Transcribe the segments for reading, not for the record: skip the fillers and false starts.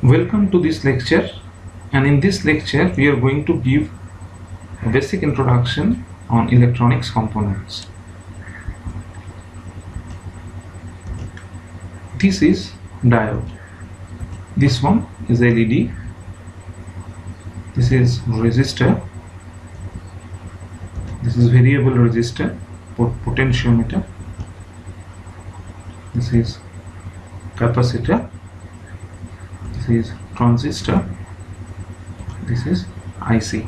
Welcome to this lecture, and in this lecture we are going to give a basic introduction on electronics components. This is diode. This one is LED. This is resistor. This is variable resistor, potentiometer. This is capacitor. This is transistor. This is IC.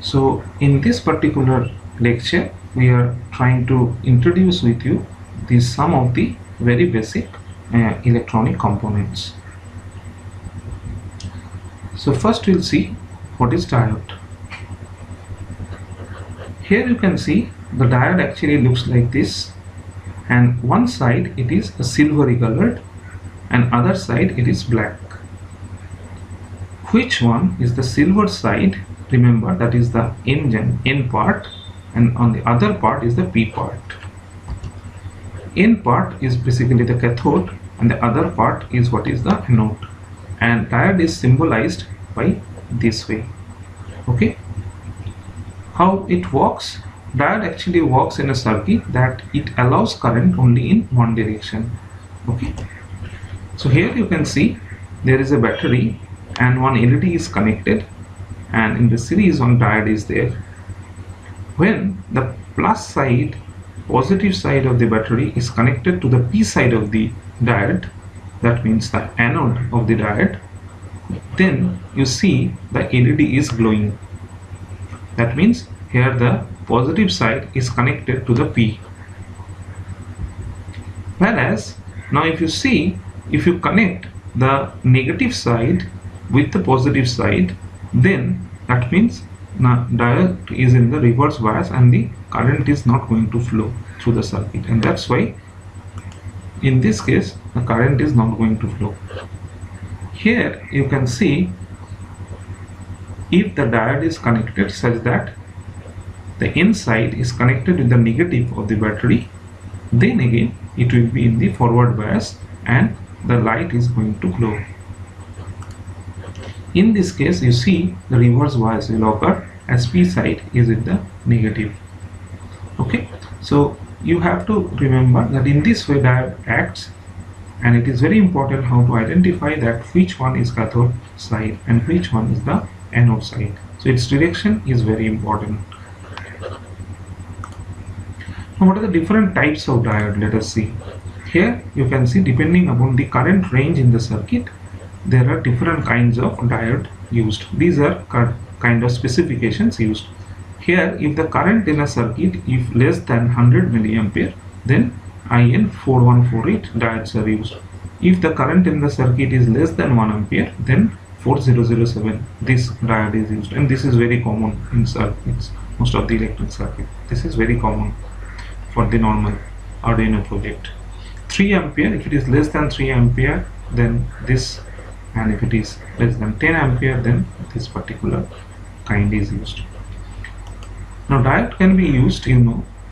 So in this particular lecture we are trying to introduce with you some of the very basic electronic components. So first we'll see what is diode. Here you can see the diode actually looks like this, and one side it is a silvery colored and other side it is black. Which one is the silver side? Remember, that is the N part, and on the other part is the P part. N part is basically the cathode and the other part is what is the anode, and diode is symbolized by this way. Okay, how it works? Diode actually works in a circuit that it allows current only in one direction. Okay, so here you can see there is a battery and one LED is connected, and in the series one diode is there. When the plus side, positive side of the battery is connected to the P side of the diode, that means the anode of the diode, then you see the LED is glowing. That means here the positive side is connected to the P. Whereas now if you see, if you connect the negative side with the positive side, then that means now diode is in the reverse bias and the current is not going to flow through the circuit, and that's why in this case the current is not going to flow. Here you can see if the diode is connected such that the N side is connected with the negative of the battery, then again it will be in the forward bias and the light is going to glow. In this case you see the reverse bias will occur as P side is in the negative. Okay, so you have to remember that in this way diode acts, and it is very important how to identify that which one is cathode side and which one is the anode side. So its direction is very important. Now what are the different types of diode? Let us see. Here you can see, depending upon the current range in the circuit, there are different kinds of diode used. These are kind of specifications used. Here, if the current in a circuit is less than 100 milliampere, then IN 4148 diodes are used. If the current in the circuit is less than 1 ampere, then 4007, this diode is used, and this is very common in circuits, most of the electric circuit. This is very common for the normal Arduino project. 3 ampere, if it is less than 3 ampere, then this, and if it is less than 10 ampere, then this particular kind is used. Now diode can be used,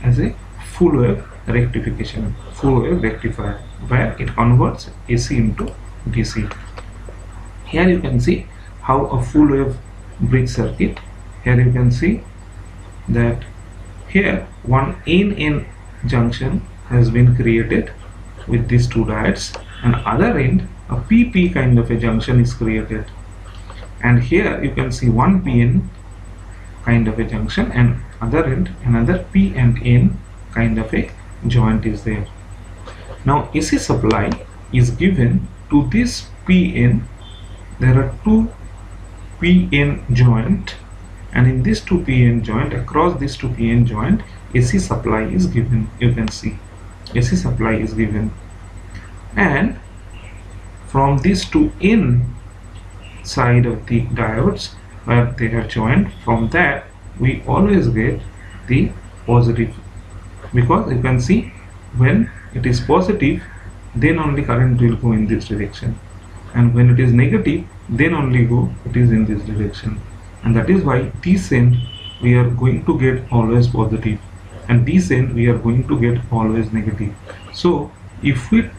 as a full wave rectification, full wave rectifier, where it converts AC into DC. Here you can see how a full wave bridge circuit. Here you can see that here one NN junction has been created with these two diodes, and other end a PP kind of a junction is created, and here you can see one PN kind of a junction, and other end another P and N kind of a joint is there. Now AC supply is given to this PN. There are two PN joint, and in this two PN joint, across this two PN joint, AC supply is given. You can see AC supply is given, and from this to N side of the diodes where they are joined, from that we always get the positive, because you can see when it is positive, then only current will go in this direction, and when it is negative, then only it is in this direction, and that is why this end we are going to get always positive, and this end we are going to get always negative. So if we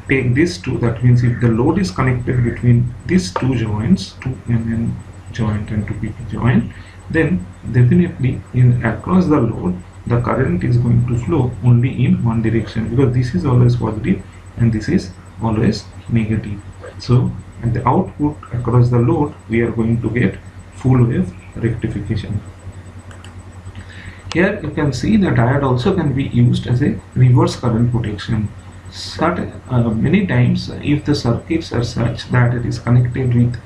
take this two, that means if the load is connected between these two joints, 2NN joint and 2PP joint, then definitely in across the load the current is going to flow only in one direction, because this is always positive and this is always negative. So at the output across the load we are going to get full wave rectification. Here you can see the diode also can be used as a reverse current protection. Many times if the circuits are such that it is connected with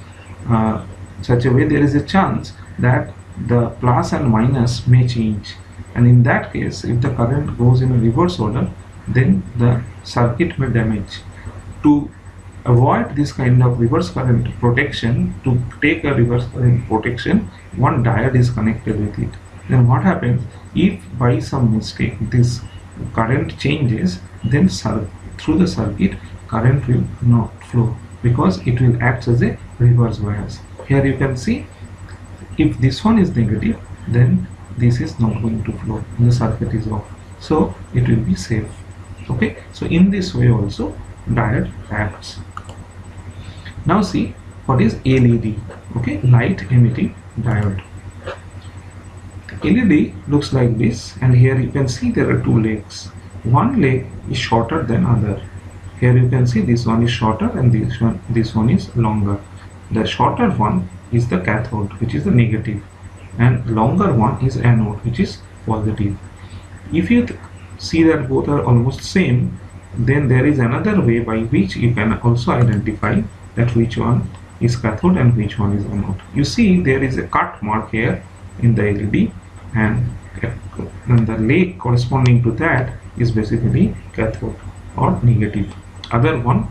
such a way, there is a chance that the plus and minus may change, and in that case if the current goes in a reverse order, then the circuit may damage. To avoid this kind of reverse current protection, to take a reverse current protection, one diode is connected with it. Then what happens, if by some mistake this current changes, then through the circuit current will not flow, because it will act as a reverse bias. Here you can see, if this one is negative, then this is not going to flow and the circuit is off, so it will be safe. Okay, so in this way also diode acts. Now see what is LED. Okay, light emitting diode. LED looks like this, and here you can see there are two legs. One leg is shorter than other. Here you can see this one is shorter and this one is longer. The shorter one is the cathode, which is the negative, and longer one is anode, which is positive. If you see that both are almost same, then there is another way by which you can also identify that which one is cathode and which one is anode. You see there is a cut mark here in the LED, and the leg corresponding to that is basically cathode or negative. Other one,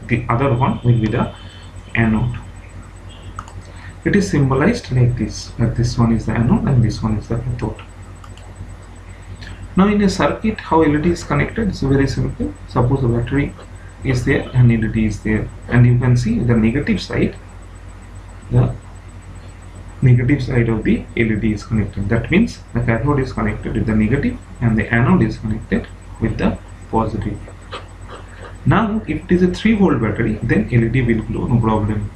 the other one will be the anode. It is symbolized like this, that this one is the anode and this one is the cathode. Now in a circuit, how LED is connected is very simple. Suppose the battery is there and LED is there, and you can see the negative side of the LED is connected. That means the cathode is connected with the negative and the anode is connected with the positive. Now if it is a 3 volt battery, then LED will glow, no problem.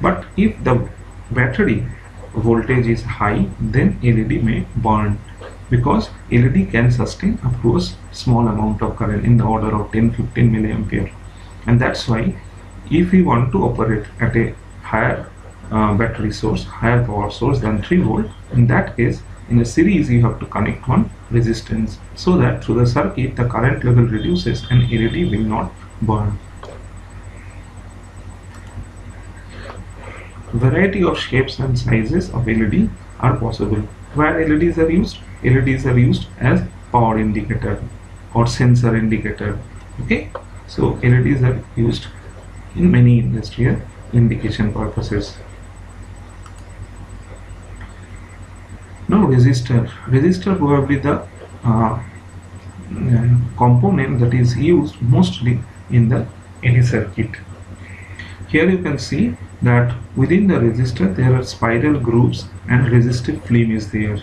But if the battery voltage is high, then LED may burn, because LED can sustain up to a small amount of current in the order of 10-15 milliampere. And that's why if we want to operate at a higher battery source, higher power source than 3 volt, in that case in a series you have to connect one resistance, so that through the circuit the current level reduces and LED will not burn. Variety of shapes and sizes of LED are possible. Where LEDs are used? LEDs are used as power indicator or sensor indicator. Okay, so LEDs are used in many industrial indication purposes. Now resistor probably the component that is used mostly in the any circuit. Here you can see that within the resistor there are spiral grooves and resistive film is there,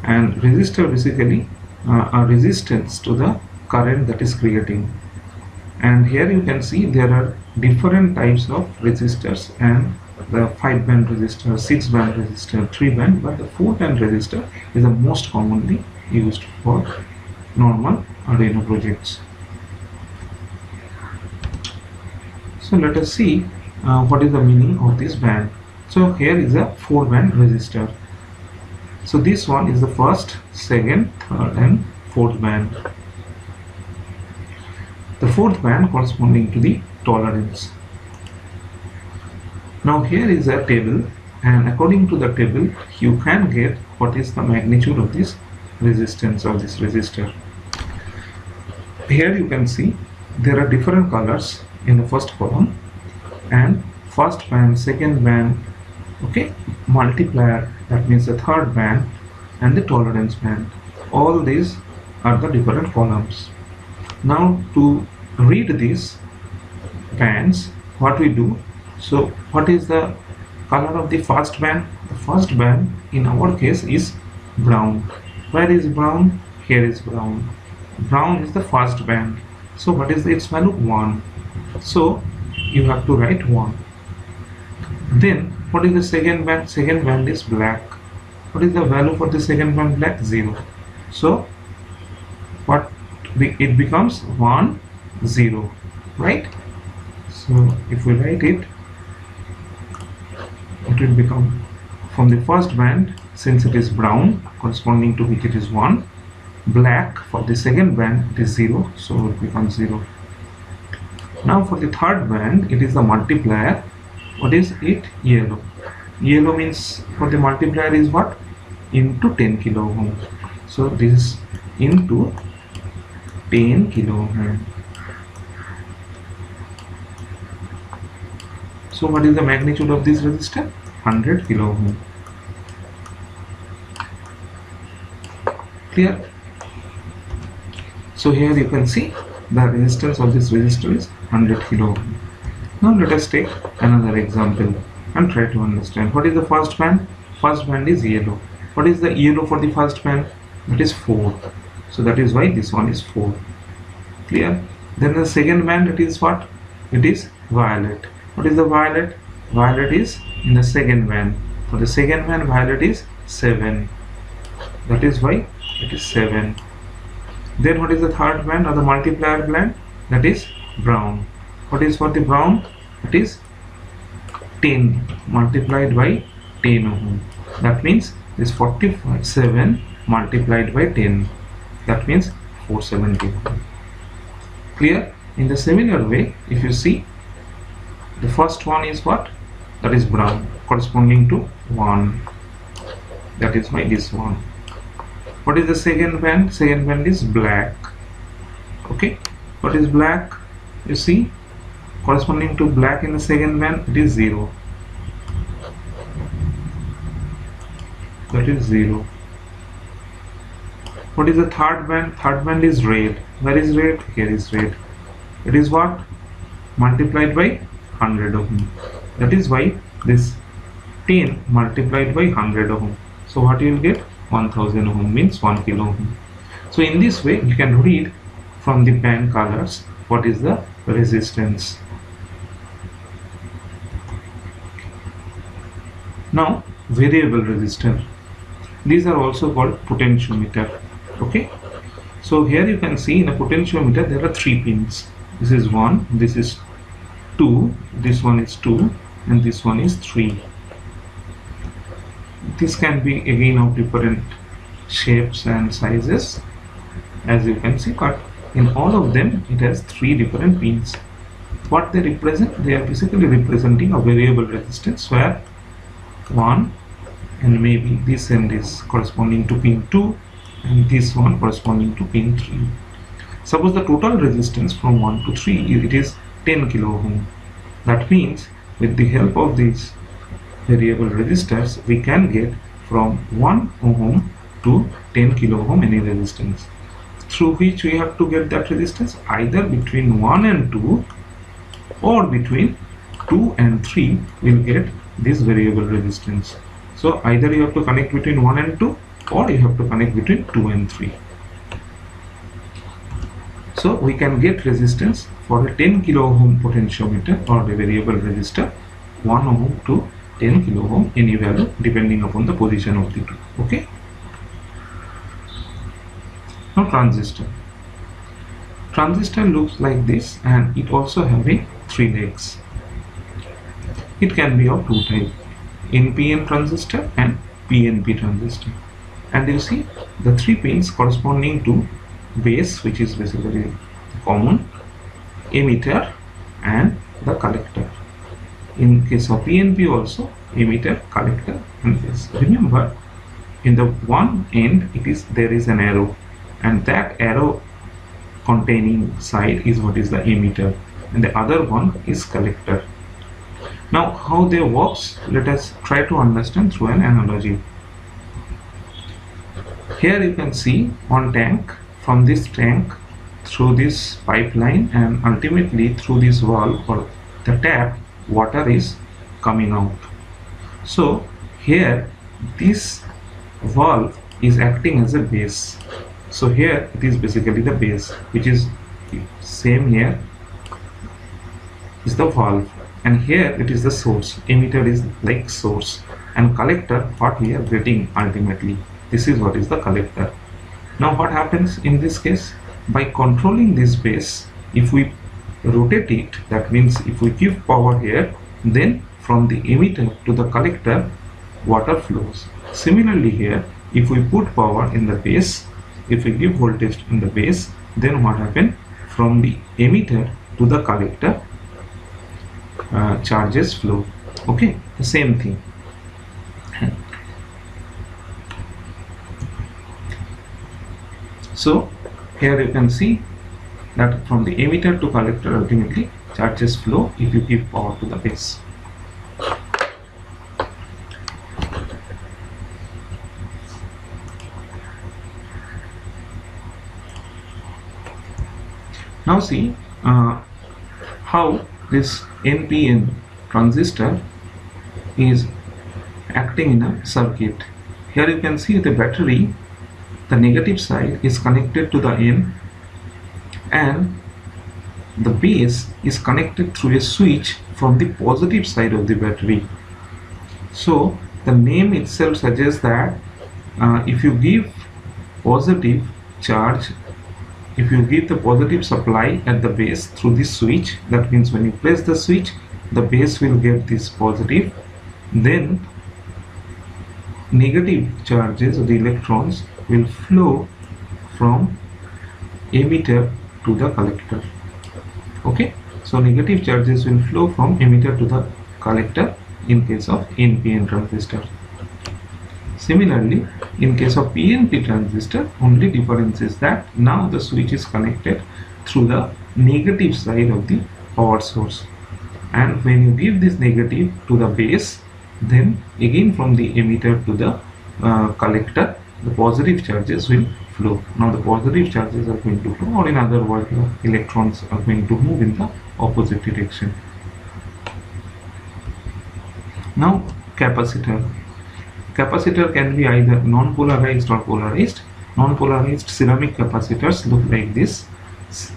and resistor basically a resistance to the current that is creating. And here you can see there are different types of resistors, and the 5-band resistor, 6-band resistor, 3-band, but the 4-band resistor is the most commonly used for normal Arduino projects. So let us see what is the meaning of this band. So here is a 4-band resistor. So this one is the first, second, third and fourth band. The fourth band corresponding to the tolerance. Now here is a table, and according to the table you can get what is the magnitude of this resistance of this resistor. Here you can see there are different colors in the first column, and first band, second band, okay, multiplier, that means the third band, and the tolerance band. All these are the different columns. Now to read these bands, what we do, so what is the color of the first band? The first band in our case is brown. Where is brown? Here is brown. Brown is the first band. So what is its value? 1. So you have to write 1. Then what is the second band? Second band is black. What is the value for the second band black? 0. So what it becomes 1 0, right? So if we write it, it will become from the first band, since it is brown corresponding to which it is 1, black for the second band it is 0, so it becomes 0. Now for the third band it is the multiplier. What is it? Yellow. Yellow means for the multiplier is what? Into 10 kilo ohm. So this is into 10 kilo ohm. So what is the magnitude of this resistor? 100 kilo ohm. Clear? So here you can see the resistance of this resistor is 100 kilo ohm. Now let us take another example and try to understand. What is the first band? First band is yellow. What is the yellow for the first band? That is 4. So that is why this one is 4. Clear? Then the second band, it is what? It is violet. What is the violet? Violet is in the second band. For the second band, violet is 7. That is why it is 7. Then what is the third band or the multiplier band? That is brown. What is for the brown? It is 10 multiplied by 10 ohm. That means this 47 multiplied by 10. That means 470. Clear? In the similar way, if you see, the first one is what? That is brown, corresponding to 1. That is why this one. What is the second band? Second band is black. Okay. What is black? You see, corresponding to black in the second band, it is 0. That is 0. What is the third band? Third band is red. Where is red? Here is red. It is what? Multiplied by 100 ohm. That is why this 10 multiplied by 100 ohm. So what you will get? 1000 ohm means 1 kilo ohm. So in this way you can read from the band colors what is the resistance. Now variable resistor. These are also called potentiometer. Okay. So here you can see in a potentiometer there are 3 pins. This is 1, this is 2, this one is 2, and this one is 3. This can be again of different shapes and sizes, as you can see, but in all of them it has 3 different pins. What they represent? They are basically representing a variable resistance where 1 and maybe this end is corresponding to pin 2 and this one corresponding to pin 3. Suppose the total resistance from 1 to 3 it is 10 kilo ohm. That means with the help of these variable resistors we can get from 1 ohm to 10 kilo ohm any resistance, through which we have to get that resistance either between 1 and 2 or between 2 and 3 we'll get this variable resistance. So either you have to connect between 1 and 2 or you have to connect between 2 and 3. So we can get resistance for a 10 kilo ohm potentiometer or the variable resistor 1 ohm to 10 kilo ohm any value depending upon the position of the two. Okay. Now transistor. Transistor looks like this and it also having 3 legs. It can be of 2 types, NPN transistor and PNP transistor. And you see the 3 pins corresponding to base, which is basically common, emitter and the collector. In case of PNP also emitter, collector and base. Remember, in the one end there is an arrow, and that arrow containing side is what is the emitter and the other one is collector. Now how they works, let us try to understand through an analogy. Here you can see one tank. From this tank through this pipeline and ultimately through this valve or the tap, water is coming out. So here this valve is acting as a base. So here it is basically the base which is circuit. Same here is the valve, and here it is the source. Emitter is like source, and collector what we are getting ultimately. This is what is the collector. Now what happens in this case? By controlling this base, if we rotate it, that means if we give power here, then from the emitter to the collector water flows. Similarly here, if we put power in the base, if we give voltage in the base, then what happens? From the emitter to the collector charges flow. Okay, the same thing. So here you can see that from the emitter to collector ultimately charges flow if you give power to the base. Now see how this NPN transistor is acting in a circuit. Here you can see the battery, the negative side is connected to the N, and the base is connected through a switch from the positive side of the battery. So the name itself suggests that if you give positive charge, if you give the positive supply at the base through this switch, that means when you press the switch, the base will get this positive, then negative charges of the electrons will flow from emitter to the collector. Okay, so negative charges will flow from emitter to the collector in case of NPN transistor. Similarly, in case of PNP transistor, only difference is that now the switch is connected through the negative side of the power source, and when you give this negative to the base, then again from the emitter to the collector, the positive charges will flow. Now the positive charges are going to flow, or in other words, the electrons are going to move in the opposite direction. Now capacitor. Capacitor can be either non-polarized or polarized. Non-polarized ceramic capacitors look like this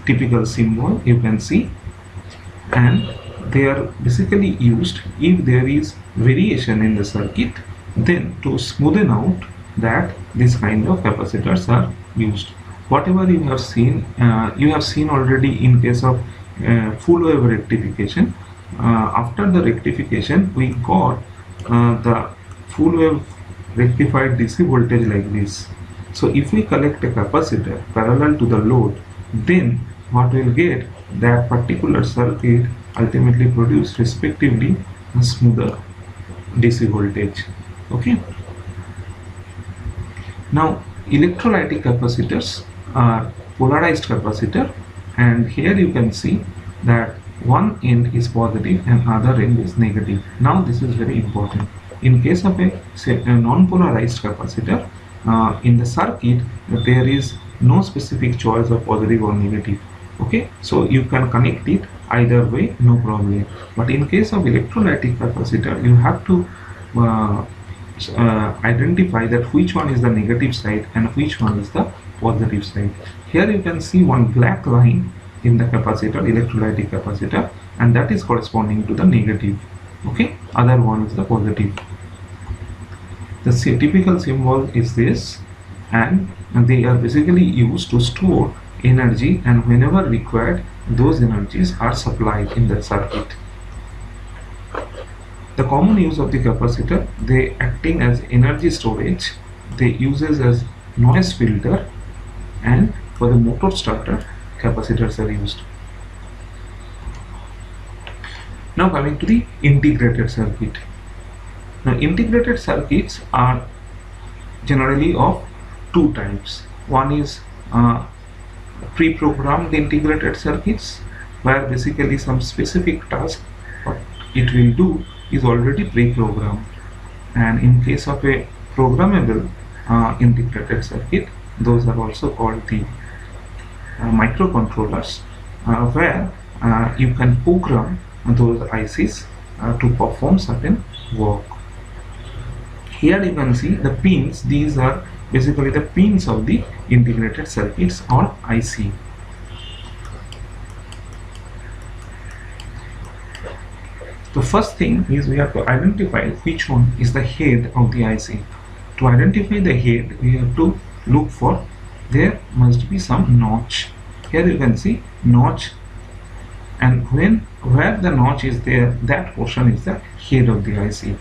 typical symbol you can see, and they are basically used if there is variation in the circuit, then to smoothen out that this kind of capacitors are used. Whatever you have seen already in case of full wave rectification. After the rectification, we got the full wave rectified DC voltage like this. So if we collect a capacitor parallel to the load, then what we'll get, that particular circuit ultimately produce respectively a smoother DC voltage. Okay. Now electrolytic capacitors are polarized capacitor, and here you can see that one end is positive and other end is negative. Now this is very important. In case of a non-polarized capacitor, in the circuit there is no specific choice of positive or negative. Okay, so you can connect it either way, no problem. But in case of electrolytic capacitor, you have to identify that which one is the negative side and which one is the positive side. Here you can see one black line in the capacitor, electrolytic capacitor, and that is corresponding to the negative. Okay, other one is the positive. The typical symbol is this, and they are basically used to store energy, and whenever required, those energies are supplied in the circuit. The common use of the capacitor, they acting as energy storage, they uses as noise filter, and for the motor starter, capacitors are used. Now coming to the integrated circuit. Now integrated circuits are generally of two types. One is pre-programmed integrated circuits, where basically some specific task what it will do is already pre-programmed, and in case of a programmable integrated circuit, those are also called the microcontrollers, where you can program those ICs to perform certain work. Here you can see the pins. These are basically the pins of the integrated circuits or IC. The first thing is we have to identify which one is the head of the IC. To identify the head, we have to look for, there must be some notch. Here you can see notch, and where the notch is there, that portion is the head of the IC.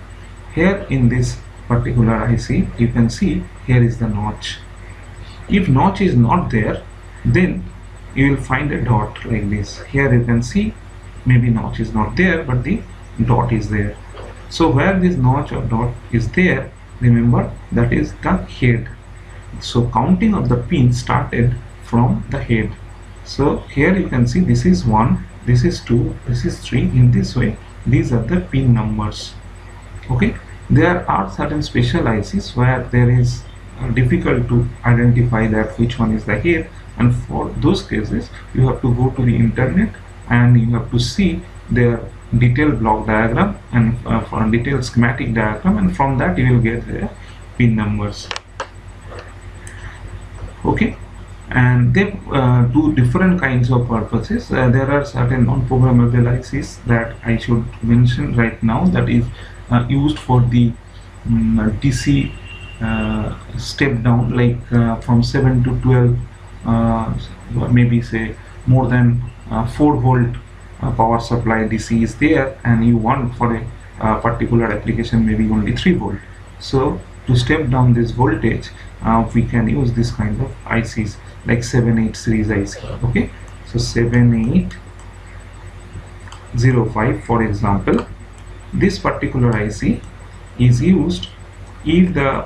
Here in this particular IC, you can see here is the notch. If notch is not there, then you will find a dot like this. Here you can see maybe notch is not there, but the dot is there. So where this notch or dot is there, remember that is the head. So counting of the pins started from the head. So here you can see this is 1, this is 2, this is 3. In this way, these are the pin numbers. Okay, there are certain special ICs where there is difficult to identify that which one is the head, and for those cases you have to go to the internet and you have to see their detailed block diagram and for a detailed schematic diagram, and from that you will get their pin numbers. Okay, and they do different kinds of purposes. There are certain non-programmable ICs that I should mention right now, that is used for the DC step down, like from 7 to 12, maybe say more than 4 volt power supply DC is there, and you want for a particular application maybe only 3 volt. So to step down this voltage, we can use this kind of ICs like 7/8 series IC. Okay, so 7805, for example, this particular IC is used if the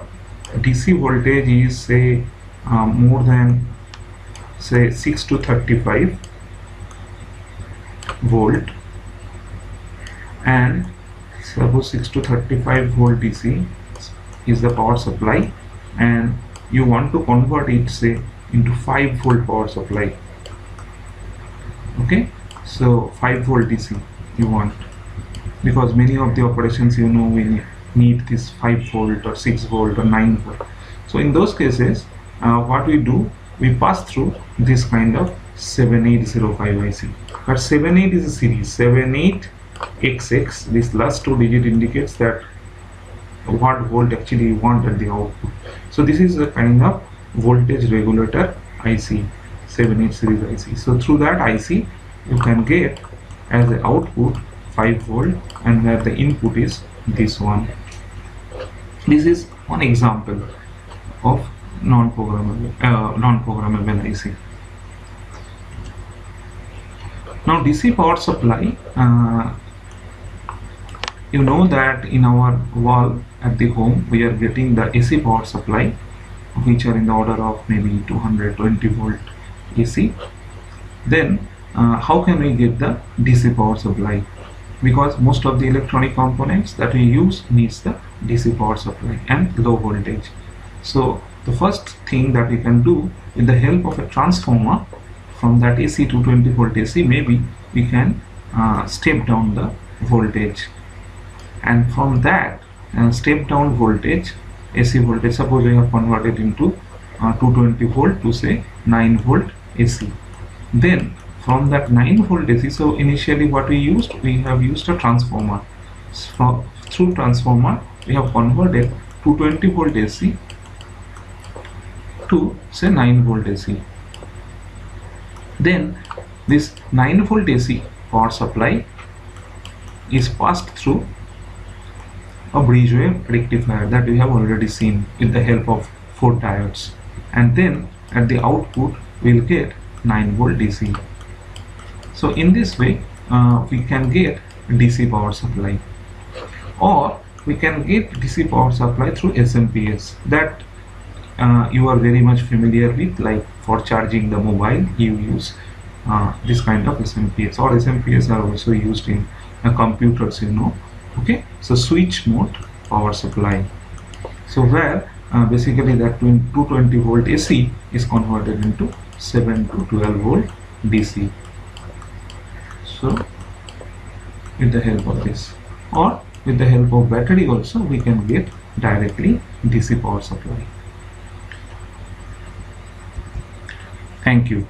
DC voltage is say more than say 6 to 35 volt, and suppose 6 to 35 volt DC is the power supply, and you want to convert it say into 5 volt power supply. Okay, so 5 volt DC you want, because many of the operations we need this 5 volt or 6 volt or 9 volt. So in those cases what we do, we pass through this kind of 7805 IC. But 78 is a series, 78XX, this last 2 digit indicates that what volt actually you want at the output. So this is a kind of voltage regulator IC, 78 series IC. So through that IC you can get as the output 5 volt, and where the input is this one. This is one example of non-programmable IC. Now DC power supply, you know that in our wall at the home we are getting the AC power supply, which are in the order of maybe 220 volt AC. Then how can we get the DC power supply? Because most of the electronic components that we use needs the DC power supply and low voltage. So the first thing that we can do, with the help of a transformer, from that AC 220 volt AC, maybe we can step down the voltage, and from that step down voltage, AC voltage, suppose we have converted into 220 volt to say 9 volt AC. Then from that 9 volt AC, so initially what we have used a transformer. Through transformer we have converted 220 volt AC to say 9 volt AC. Then this 9 volt AC power supply is passed through a bridge wave rectifier that we have already seen with the help of 4 diodes, and then at the output we will get 9 volt DC. So in this way we can get DC power supply, or we can get DC power supply through SMPS that you are very much familiar with, like for charging the mobile you use this kind of SMPS, or SMPS are also used in computers, Okay, so switch mode power supply, so where basically that 220 volt AC is converted into 7 to 12 volt DC. So with the help of this, or with the help of battery also, we can get directly DC power supply. Thank you.